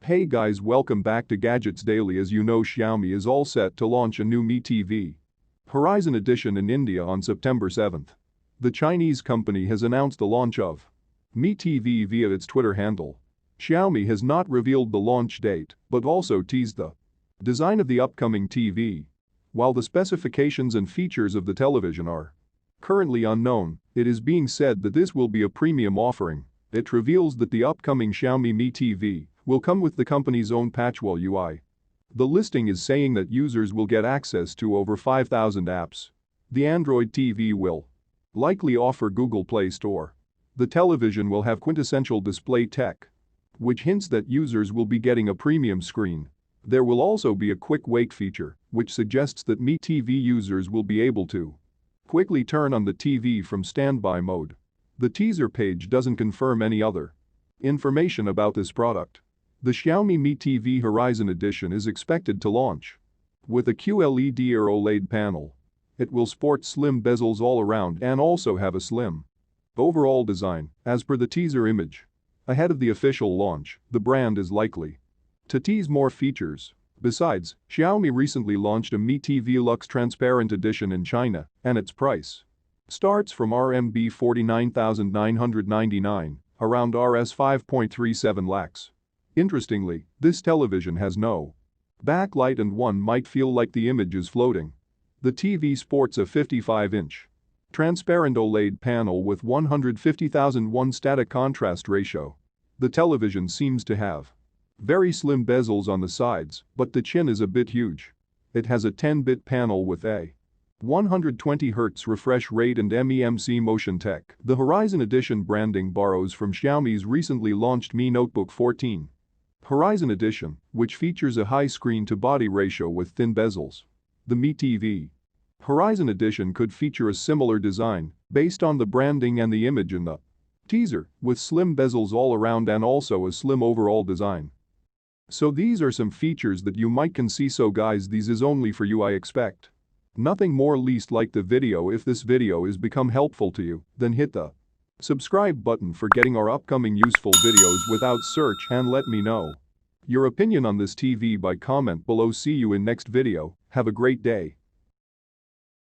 Hey guys, welcome back to Gadgets Daily. As you know, Xiaomi is all set to launch a new Mi TV Horizon Edition in India on September 7th. The Chinese company has announced the launch of Mi TV via its Twitter handle. Xiaomi has not revealed the launch date, but also teased the design of the upcoming TV. While the specifications and features of the television are currently unknown, it is being said that this will be a premium offering. It reveals that the upcoming Xiaomi Mi TV will come with the company's own Patchwall UI. The listing is saying that users will get access to over 5,000 apps. The Android TV will likely offer Google Play Store. The television will have quintessential display tech, which hints that users will be getting a premium screen. There will also be a quick wake feature, which suggests that Mi TV users will be able to quickly turn on the TV from standby mode. The teaser page doesn't confirm any other information about this product. The Xiaomi Mi TV Horizon Edition is expected to launch with a QLED or OLED panel. It will sport slim bezels all around and also have a slim overall design, as per the teaser image. Ahead of the official launch, the brand is likely to tease more features. Besides, Xiaomi recently launched a Mi TV Luxe Transparent Edition in China, and its price starts from RMB 49,999, around Rs 5.37 lakhs. Interestingly, this television has no backlight and one might feel like the image is floating. The TV sports a 55-inch transparent OLED panel with 150,001 static contrast ratio. The television seems to have very slim bezels on the sides, but the chin is a bit huge. It has a 10-bit panel with a 120Hz refresh rate and MEMC motion tech. The Horizon Edition branding borrows from Xiaomi's recently launched Mi Notebook 14 Horizon Edition, which features a high screen-to-body ratio with thin bezels. The Mi TV Horizon Edition could feature a similar design based on the branding and the image in the teaser, with slim bezels all around and also a slim overall design. So these are some features that you might can see. So guys, these is only for you, I expect. Nothing more. Least like the video. If this video is become helpful to you, then hit the subscribe button for getting our upcoming useful videos without search, and let me know your opinion on this TV by comment below. See you in next video. Have a great day.